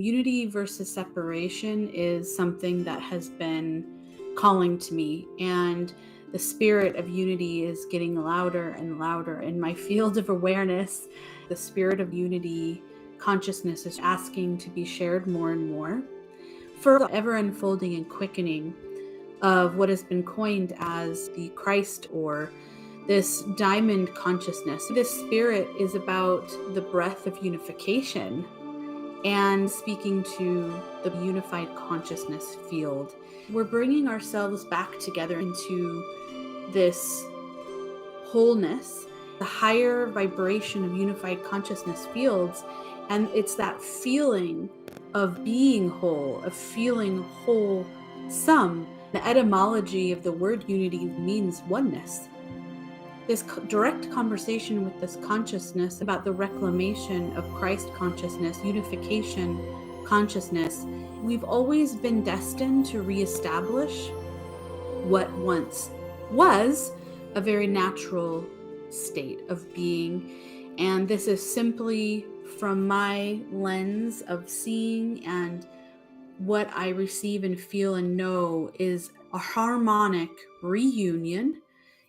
Unity versus separation is something that has been calling to me, and the spirit of unity is getting louder and louder in my field of awareness. The spirit of unity consciousness is asking to be shared more and more for the ever unfolding and quickening of what has been coined as the Christ, or this diamond consciousness. This spirit is about the breath of unification and speaking to the unified consciousness field. We're bringing ourselves back together into this wholeness, the higher vibration of unified consciousness fields. And it's that feeling of being whole, of feeling wholesome. The etymology of the word unity means oneness. This direct conversation with this consciousness about the reclamation of Christ consciousness, unification consciousness. We've always been destined to reestablish what once was a very natural state of being. And this is simply from my lens of seeing, and what I receive and feel and know is a harmonic reunion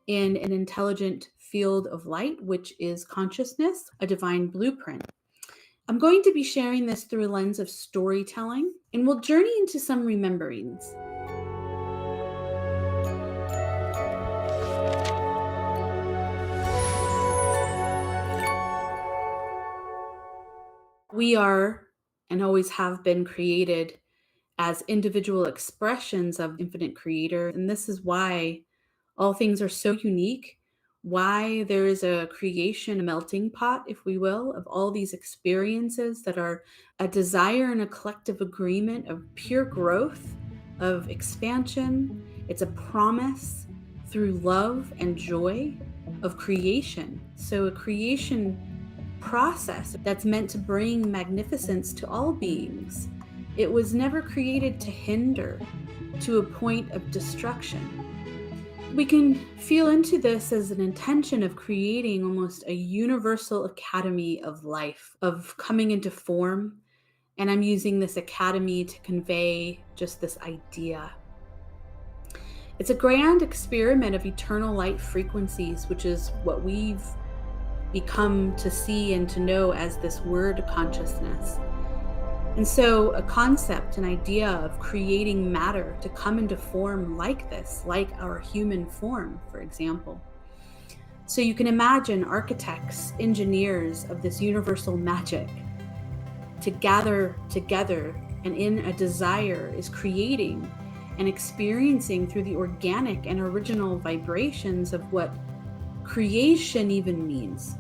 in an intelligent field of light, which is consciousness, a divine blueprint. I'm going to be sharing this through a lens of storytelling, and we'll journey into some rememberings. We are, and always have been, created as individual expressions of infinite creator. And this is why all things are so unique, why there is a creation, a melting pot, if we will, of all these experiences that are a desire and a collective agreement of pure growth, of expansion. It's a promise through love and joy of creation. So a creation process that's meant to bring magnificence to all beings. It was never created to hinder, to a point of destruction. We can feel into this as an intention of creating almost a universal academy of life, of coming into form. And I'm using this academy to convey just this idea. It's a grand experiment of eternal light frequencies, which is what we've become to see and to know as this word consciousness. And so a concept, an idea of creating matter to come into form like this, like our human form, for example. So you can imagine architects, engineers of this universal magic to gather together, and in a desire is creating and experiencing through the organic and original vibrations of what creation even means.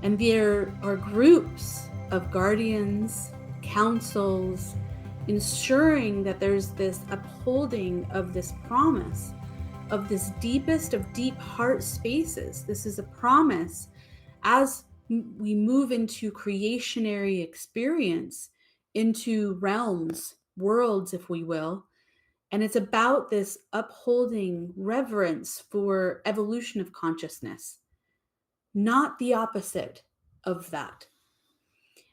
And there are groups of guardians, councils, ensuring that there's this upholding of this promise, of this deepest of deep heart spaces. This is a promise as we move into creationary experience, into realms, worlds, if we will. And it's about this upholding reverence for evolution of consciousness, not the opposite of that.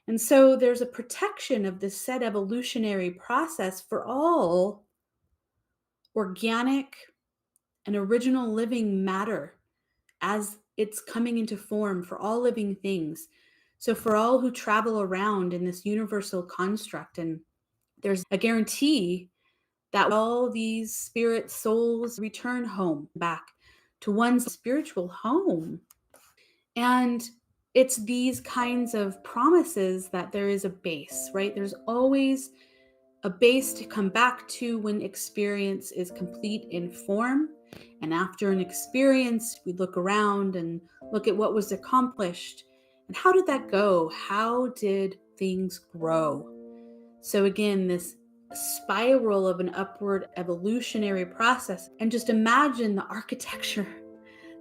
And so there's a protection of this said evolutionary process for all organic and original living matter as it's coming into form, for all living things. So for all who travel around in this universal construct, and there's a guarantee that all these spirit souls return home, back to one's spiritual home. And it's these kinds of promises that there is a base, right? There's always a base to come back to when experience is complete in form. And after an experience, we look around and look at what was accomplished. And how did that go? How did things grow? So again, this spiral of an upward evolutionary process. And just imagine the architecture,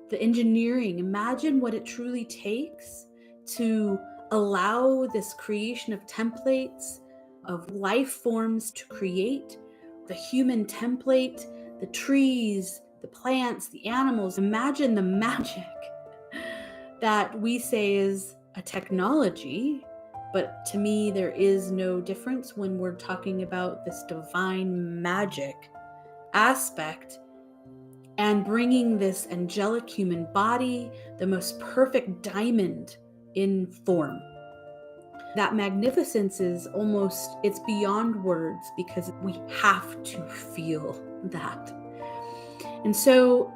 the engineering. Imagine what it truly takes to allow this creation of templates, of life forms to create, the human template, the trees, the plants, the animals. Imagine the magic that we say is a technology, But to me, there is no difference when we're talking about this divine magic aspect and bringing this angelic human body, the most perfect diamond in form. That magnificence is almost, it's beyond words because we have to feel that. And so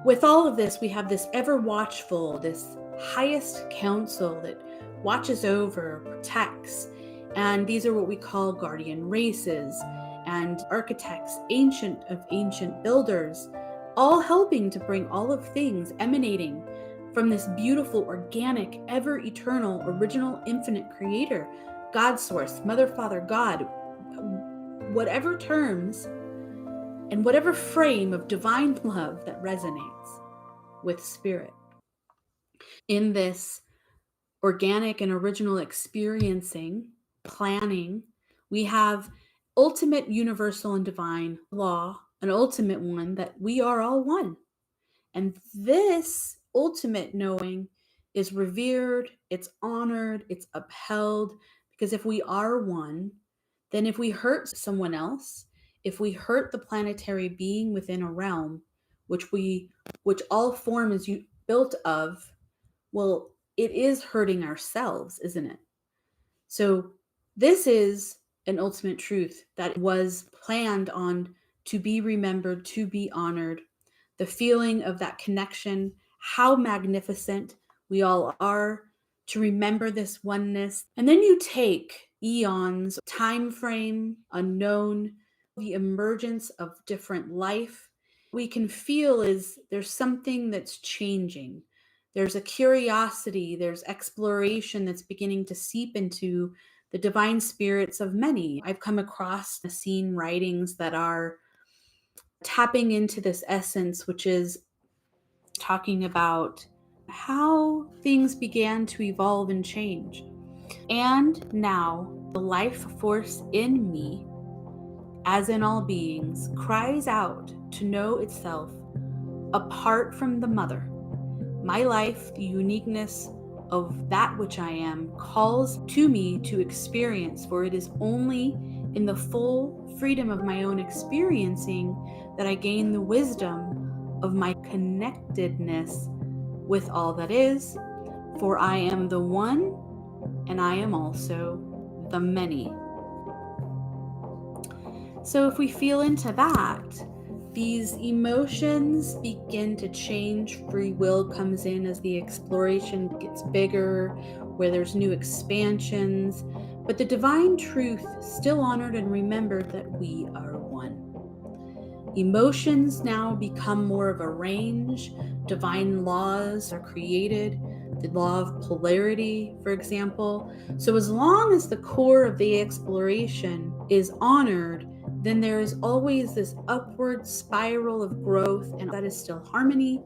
with all of this, we have this ever watchful, this highest council that watches over, protects. And these are what we call guardian races and architects, ancient of ancient builders, all helping to bring all of things emanating from this beautiful, organic, ever eternal, original, infinite creator, God source, Mother, Father, God, whatever terms and whatever frame of divine love that resonates with spirit. In this organic and original experiencing, planning, we have ultimate universal and divine law, an ultimate one that we are all one. And this ultimate knowing is revered, it's honored, it's upheld, because if we are one, then if we hurt someone else, if we hurt the planetary being within a realm, which all form is built of, well, it is hurting ourselves, isn't it? So this is an ultimate truth that was planned on to be remembered, to be honored. The feeling of that connection, how magnificent we all are, to remember this oneness. And then you take eons, time frame, unknown, the emergence of different life. We can feel is there's something that's changing. There's a curiosity, there's exploration that's beginning to seep into the divine spirits of many. I've come across seen writings that are tapping into this essence, which is talking about how things began to evolve and change. And now the life force in me, as in all beings, cries out to know itself apart from the mother. My life, the uniqueness of that which I am, calls to me to experience, for it is only in the full freedom of my own experiencing that I gain the wisdom of my connectedness with all that is, for I am the one and I am also the many. So if we feel into that, these emotions begin to change. Free will comes in as the exploration gets bigger, where there's new expansions, but the divine truth still honored and remembered that we are one. Emotions now become more of a range. Divine laws are created, the law of polarity, for example. So as long as the core of the exploration is honored, then there is always this upward spiral of growth, and that is still harmony.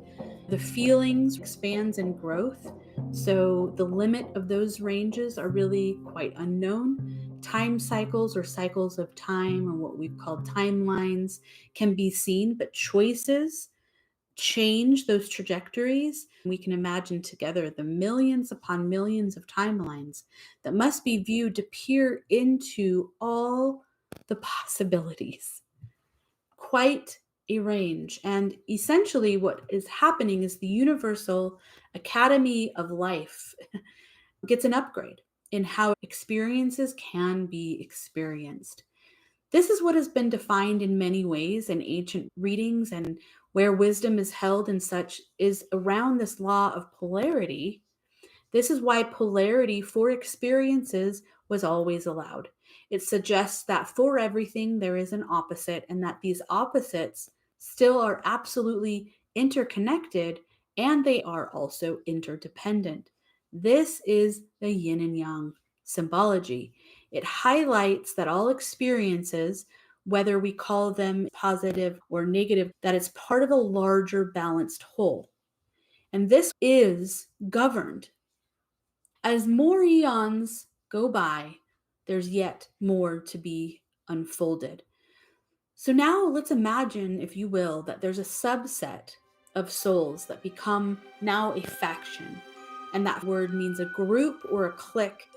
The feelings expands in growth. So the limit of those ranges are really quite unknown. Time cycles or cycles of time, or what we've called timelines, can be seen, but choices change those trajectories. We can imagine together the millions upon millions of timelines that must be viewed to peer into all the possibilities. Quite a range. And essentially, what is happening is the Universal Academy of Life gets an upgrade in how experiences can be experienced. This is what has been defined in many ways in ancient readings, and where wisdom is held and such is around this law of polarity. This is why polarity for experiences was always allowed. It suggests that for everything there is an opposite, and that these opposites still are absolutely interconnected, and they are also interdependent. This is the yin and yang symbology. It highlights that all experiences, whether we call them positive or negative, that it's part of a larger balanced whole. And this is governed. As more eons go by, there's yet more to be unfolded. So now let's imagine, if you will, that there's a subset of souls that become now a faction. And that word means a group or a clique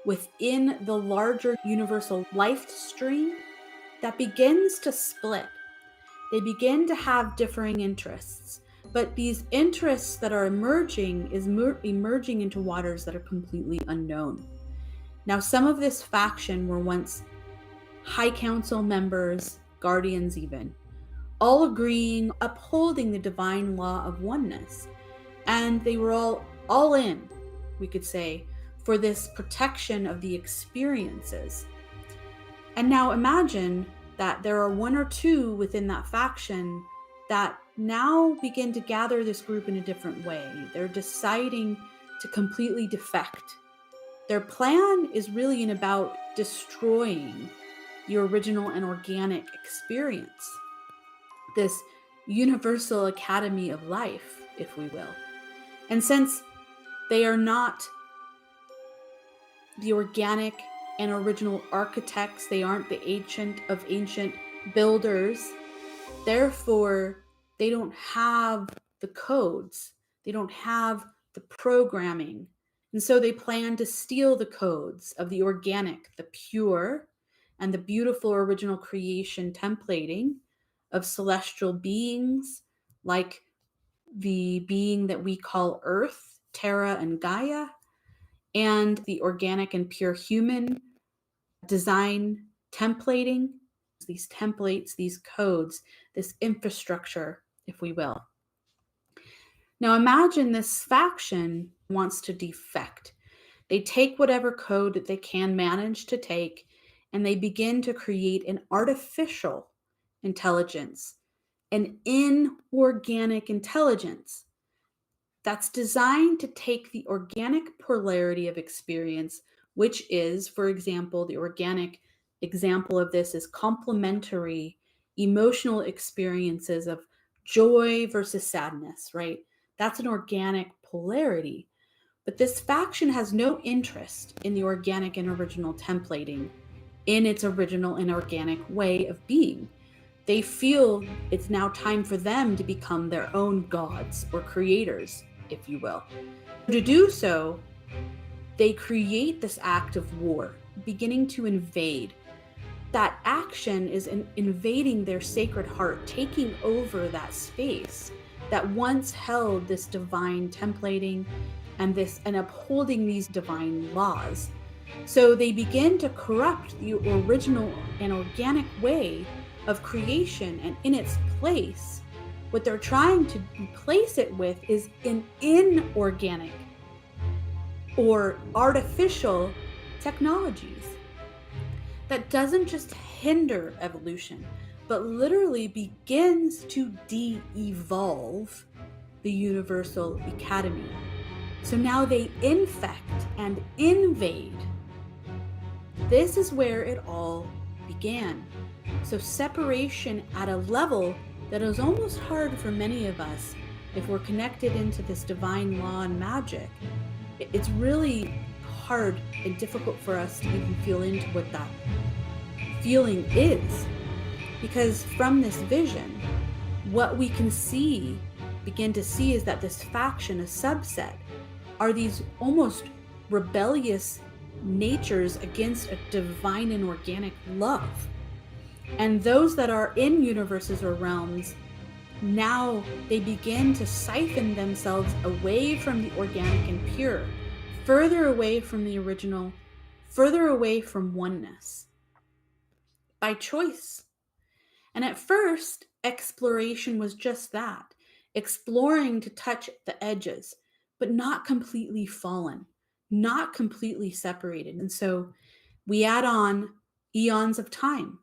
within the larger universal life stream that begins to split. They begin to have differing interests, but these interests that are emerging is emerging into waters that are completely unknown. Now, some of this faction were once High Council members, guardians even, all agreeing, upholding the divine law of oneness. And they were all in, we could say, for this protection of the experiences. And now imagine that there are one or two within that faction that now begin to gather this group in a different way. They're deciding to completely defect. Their plan is really about destroying the original and organic experience, this universal academy of life, if we will. And since they are not the organic and original architects, they aren't the ancient of ancient builders, therefore they don't have the codes, they don't have the programming. And so they plan to steal the codes of the organic, the pure, and the beautiful original creation templating of celestial beings like the being that we call Earth, Terra, and Gaia, and the organic and pure human design templating, these templates, these codes, this infrastructure, if we will. Now imagine this faction wants to defect. They take whatever code that they can manage to take, and they begin to create an artificial intelligence, an inorganic intelligence that's designed to take the organic polarity of experience, which is, for example, the organic example of this is complementary emotional experiences of joy versus sadness, right? That's an organic polarity. But this faction has no interest in the organic and original templating in its original and organic way of being. They feel it's now time for them to become their own gods or creators, if you will. To do so, they create this act of war, beginning to invade. That action is invading their sacred heart, taking over that space that once held this divine templating and upholding these divine laws. So they begin to corrupt the original and organic way of creation, and in its place, what they're trying to replace it with is an inorganic or artificial technologies that doesn't just hinder evolution, but literally begins to de-evolve the universal academy. So now they infect and invade. This is where it all began. So separation at a level that is almost hard for many of us if we're connected into this divine law and magic. It's really hard and difficult for us to even feel into what that feeling is. Because from this vision, what we can begin to see is that this faction, a subset, are these almost rebellious natures against a divine and organic love. And those that are in universes or realms, now they begin to siphon themselves away from the organic and pure, further away from the original, further away from oneness, by choice. And at first, exploration was just that, exploring to touch the edges, but not completely fallen, not completely separated. And so we add on eons of time.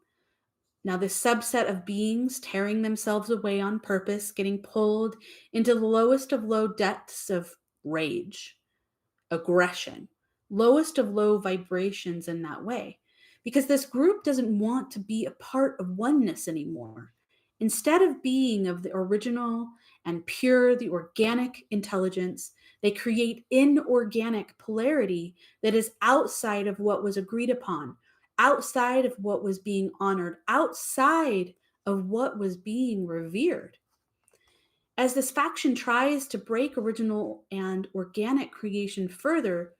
Now, this subset of beings tearing themselves away on purpose, getting pulled into the lowest of low depths of rage, aggression, lowest of low vibrations in that way. Because this group doesn't want to be a part of oneness anymore. Instead of being of the original and pure, the organic intelligence, they create inorganic polarity that is outside of what was agreed upon, outside of what was being honored, outside of what was being revered. As this faction tries to break original and organic creation further,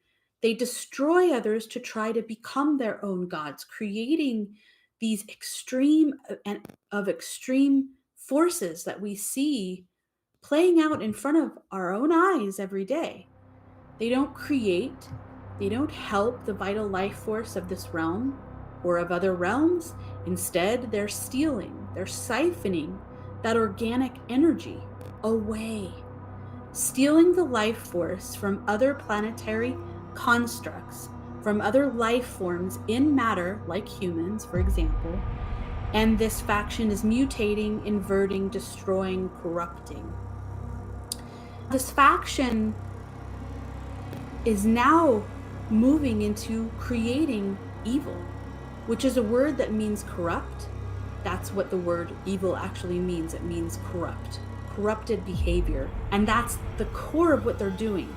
They destroy others to try to become their own gods, creating these extreme forces that we see playing out in front of our own eyes every day. They don't create, they don't help the vital life force of this realm or of other realms. Instead, they're stealing, they're siphoning that organic energy away, stealing the life force from other planetary constructs, from other life forms in matter, like humans, for example. And this faction is mutating, inverting, destroying, corrupting. This faction is now moving into creating evil, which is a word that means corrupt. That's what the word evil actually means. It means corrupt, corrupted behavior. And that's the core of what they're doing.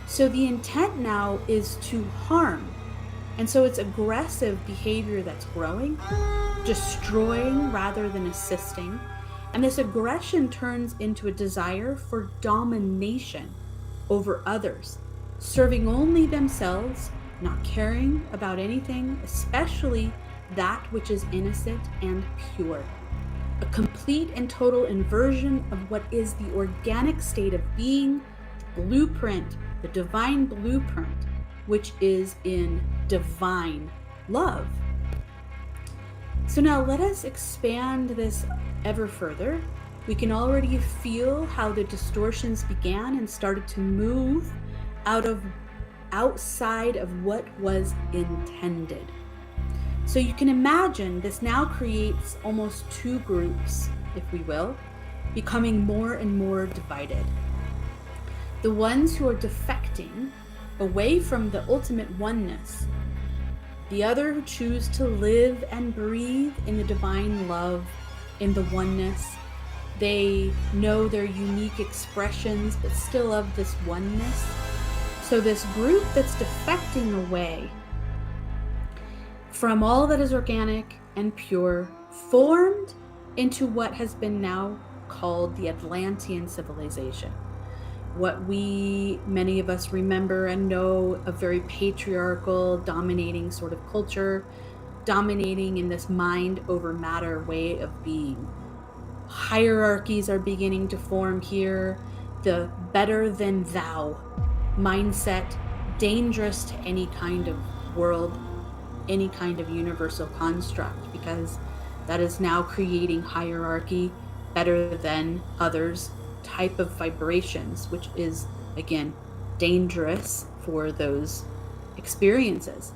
So the intent now is to harm. And so it's aggressive behavior that's growing, destroying rather than assisting. And this aggression turns into a desire for domination over others, serving only themselves, not caring about anything, especially that which is innocent and pure. A complete and total inversion of what is the organic state of being, blueprint, the divine blueprint, which is in divine love. So now let us expand this ever further. We can already feel how the distortions began and started to move outside of what was intended. So you can imagine this now creates almost two groups, if we will, becoming more and more divided. The ones who are defecting away from the ultimate oneness, the other who choose to live and breathe in the divine love, in the oneness. They know their unique expressions, but still of this oneness. So this group that's defecting away from all that is organic and pure, formed into what has been now called the Atlantean civilization. What many of us remember and know, a very patriarchal, dominating sort of culture, dominating in this mind over matter way of being. Hierarchies are beginning to form here. The better than thou mindset, dangerous to any kind of world, any kind of universal construct, because that is now creating hierarchy, better than others type of vibrations, which is, again, dangerous for those experiences.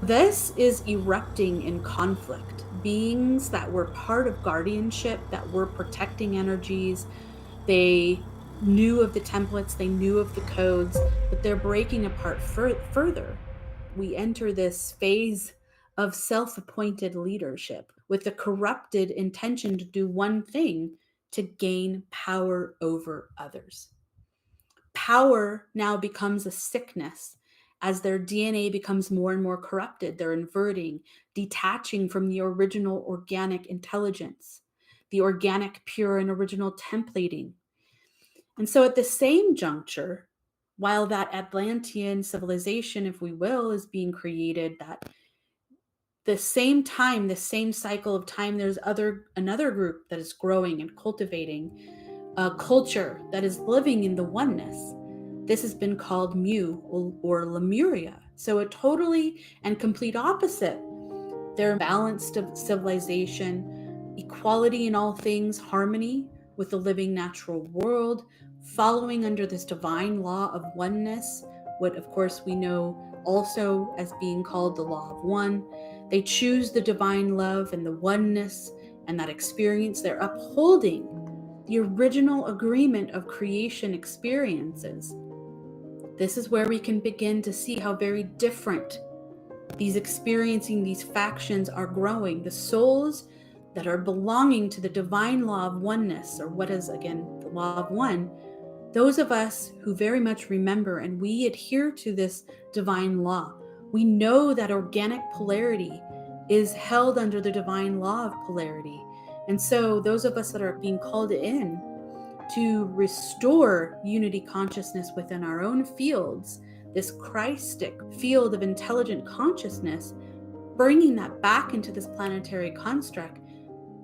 This is erupting in conflict. Beings that were part of guardianship, that were protecting energies, they knew of the templates, they knew of the codes, but they're breaking apart further. We enter this phase of self-appointed leadership with the corrupted intention to do one thing, to gain power over others. Power now becomes a sickness as their DNA becomes more and more corrupted. They're inverting, detaching from the original organic intelligence, the organic, pure, and original templating. And so at the same juncture, while that Atlantean civilization, if we will, is being created, that the same time, the same cycle of time, there's another group that is growing and cultivating a culture that is living in the oneness. This has been called Mu or Lemuria. So a totally and complete opposite. They're balanced of civilization, equality in all things, harmony with the living natural world, following under this divine law of oneness, what of course we know also as being called the law of one. They choose the divine love and the oneness and that experience. They're upholding the original agreement of creation experiences. This is where we can begin to see how very different these factions are growing. The souls that are belonging to the divine law of oneness, or what is, again, the law of one, those of us who very much remember and we adhere to this divine law, we know that organic polarity is held under the divine law of polarity. And so those of us that are being called in to restore unity consciousness within our own fields, this Christic field of intelligent consciousness, bringing that back into this planetary construct,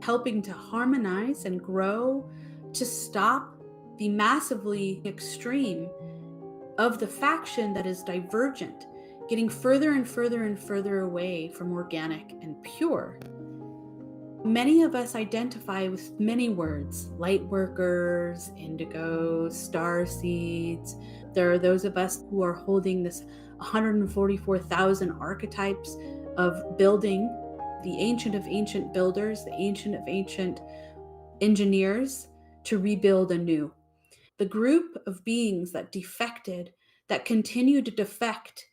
helping to harmonize and grow, to stop the massively extreme of the faction that is divergent, getting further and further and further away from organic and pure. Many of us identify with many words: Lightworkers, Indigos, Starseeds. There are those of us who are holding this 144,000 archetypes of building, the ancient of ancient builders, the ancient of ancient engineers, to rebuild anew. The group of beings that defected, that continued to defect,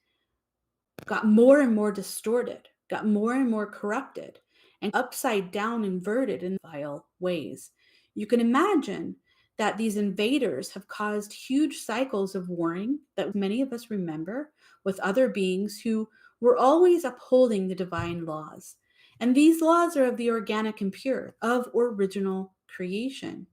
got more and more distorted, got more and more corrupted, and upside down inverted in vile ways. You can imagine that these invaders have caused huge cycles of warring that many of us remember, with other beings who were always upholding the divine laws. And these laws are of the organic and pure, of original creation.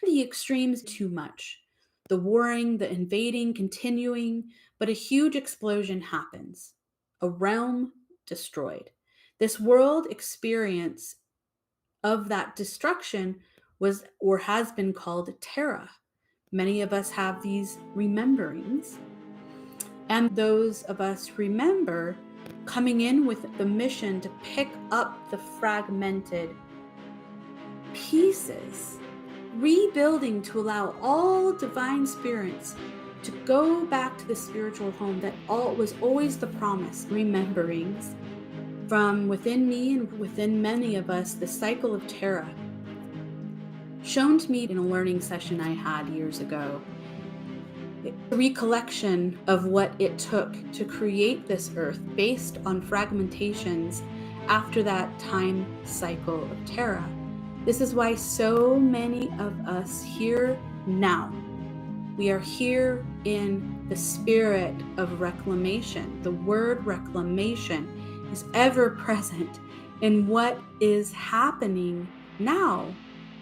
The extremes too much. The warring, the invading, continuing, but a huge explosion happens. A realm destroyed. This world experience of that destruction was or has been called Terra. Many of us have these rememberings. And those of us remember coming in with the mission to pick up the fragmented pieces, rebuilding to allow all divine spirits to go back to the spiritual home that was always the promise. Rememberings from within me and within many of us, the cycle of Terra, shown to me in a learning session I had years ago. A recollection of what it took to create this earth based on fragmentations after that time cycle of Terra. This is why so many of us here now, we are here in the spirit of reclamation. The word reclamation is ever present in what is happening now,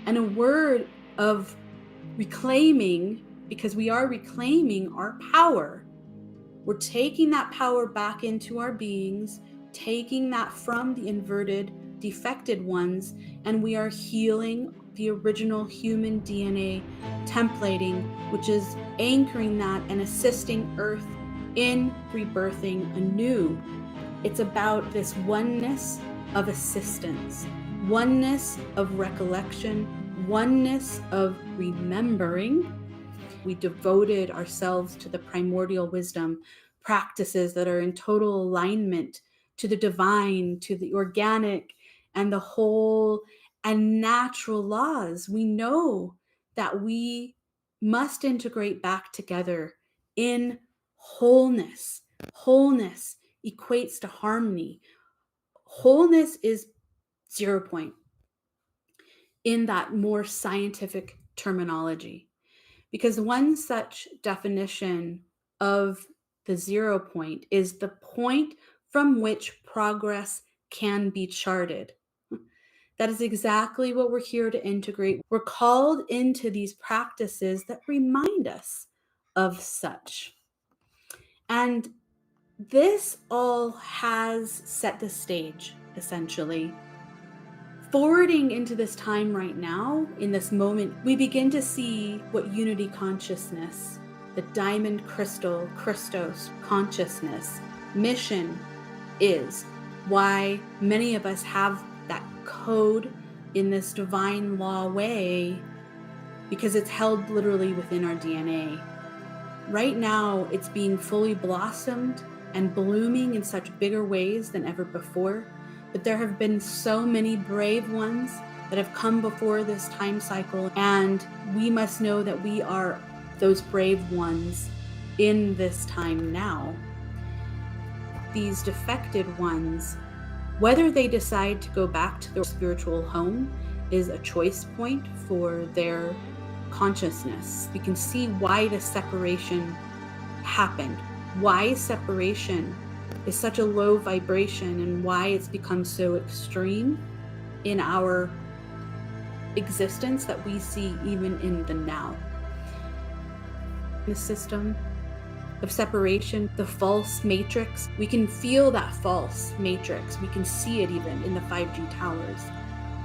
and a word of reclaiming, because we are reclaiming our power. We're taking that power back into our beings, taking that from the inverted, defected ones, and we are healing the original human DNA templating, which is anchoring that and assisting Earth in rebirthing anew. It's about this oneness of assistance, oneness of recollection, oneness of remembering. We devoted ourselves to the primordial wisdom practices that are in total alignment to the divine, to the organic, and the whole and natural laws. We know that we must integrate back together in wholeness. Wholeness equates to harmony. Wholeness is 0 point in that more scientific terminology, because one such definition of the 0 point is the point from which progress can be charted. That is exactly what we're here to integrate. We're called into these practices that remind us of such. And this all has set the stage, essentially. Forwarding into this time right now, in this moment, we begin to see what unity consciousness, the diamond crystal, Christos consciousness, mission is. Why many of us have that code in this divine law way, because it's held literally within our DNA. Right now, it's being fully blossomed and blooming in such bigger ways than ever before. But there have been so many brave ones that have come before this time cycle, and we must know that we are those brave ones in this time now. These defected ones, whether they decide to go back to their spiritual home, is a choice point for their consciousness. We can see why the separation happened, why separation is such a low vibration, and why it's become so extreme in our existence that we see even in the now. The system of separation, the false matrix. We can feel that false matrix. We can see it even in the 5G towers.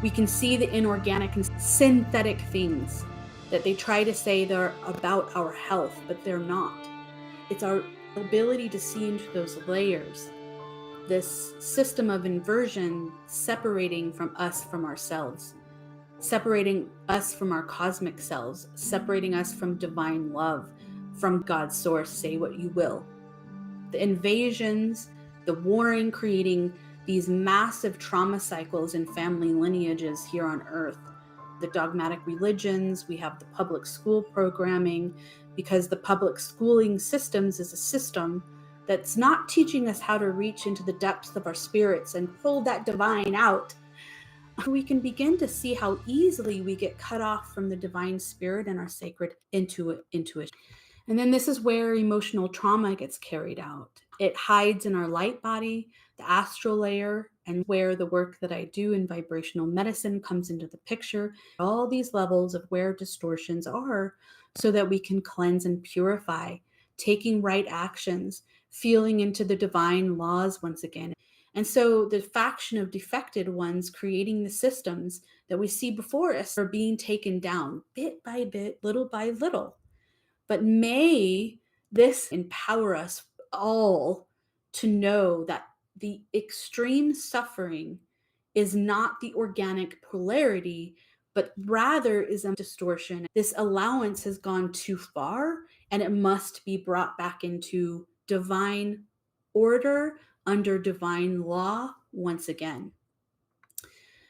We can see the inorganic and synthetic things that they try to say they're about our health, but they're not. It's our ability to see into those layers, this system of inversion separating from us from ourselves, separating us from our cosmic selves, separating us from divine love, from God's source, say what you will. The invasions, the warring, creating these massive trauma cycles in family lineages here on Earth. The dogmatic religions, we have the public school programming, because the public schooling systems is a system that's not teaching us how to reach into the depths of our spirits and pull that divine out. We can begin to see how easily we get cut off from the divine spirit and our sacred intuition. And then this is where emotional trauma gets carried out. It hides in our light body, the astral layer, and where the work that I do in vibrational medicine comes into the picture. All these levels of where distortions are, so that we can cleanse and purify, taking right actions, feeling into the divine laws once again. And so the faction of defected ones creating the systems that we see before us are being taken down bit by bit, little by little. But may this empower us all to know that the extreme suffering is not the organic polarity, but rather is a distortion. This allowance has gone too far, and it must be brought back into divine order under divine law once again.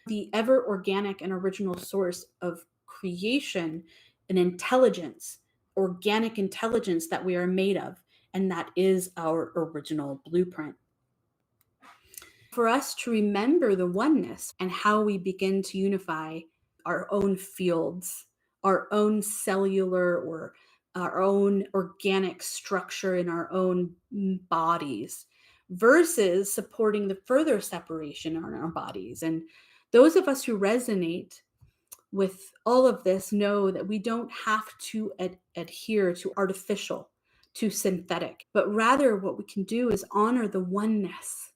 The ever organic and original source of creation, an intelligence, organic intelligence that we are made of, and that is our original blueprint. For us to remember the oneness and how we begin to unify our own fields, our own cellular or our own organic structure in our own bodies, versus supporting the further separation in our bodies. And those of us who resonate with all of this know that we don't have to adhere to artificial, to synthetic, but rather what we can do is honor the oneness.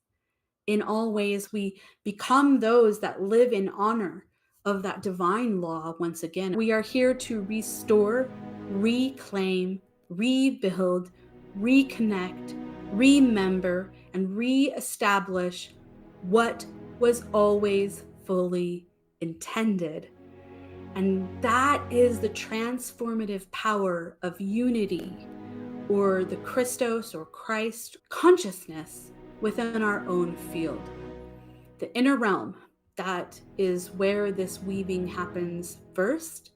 In all ways, we become those that live in honor of that divine law once again. We are here to restore, reclaim, rebuild, reconnect, remember, and reestablish what was always fully intended. And that is the transformative power of unity, or the Christos or Christ consciousness within our own field. The inner realm, that is where this weaving happens first.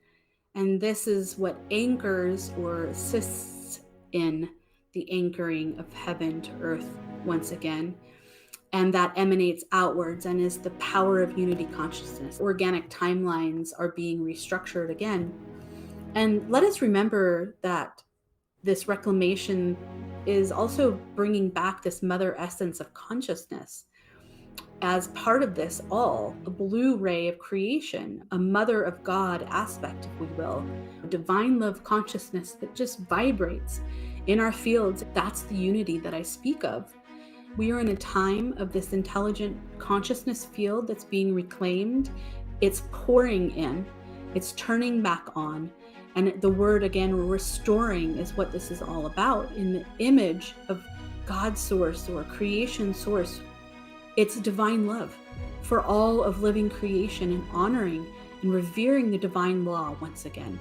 And this is what anchors or assists in the anchoring of heaven to earth once again. And that emanates outwards and is the power of unity consciousness. Organic timelines are being restructured again. And let us remember that this reclamation is also bringing back this mother essence of consciousness as part of this all, a blue ray of creation, a mother of God aspect, if we will, a divine love consciousness that just vibrates in our fields. That's the unity that I speak of. We are in a time of this intelligent consciousness field that's being reclaimed. It's pouring in, it's turning back on. And the word, again, restoring is what this is all about. In the image of God's source or creation source, it's divine love for all of living creation, and honoring and revering the divine law once again.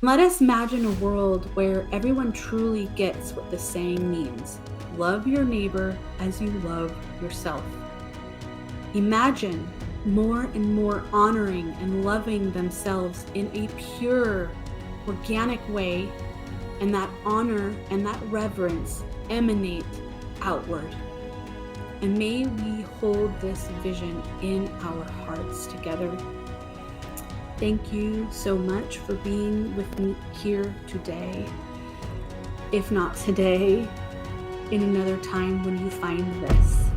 Let us imagine a world where everyone truly gets what the saying means. Love your neighbor as you love yourself. Imagine more and more honoring and loving themselves in a pure, organic way, and that honor and that reverence emanate outward. And may we hold this vision in our hearts together. Thank you so much for being with me here today. If not today, in another time when you find this.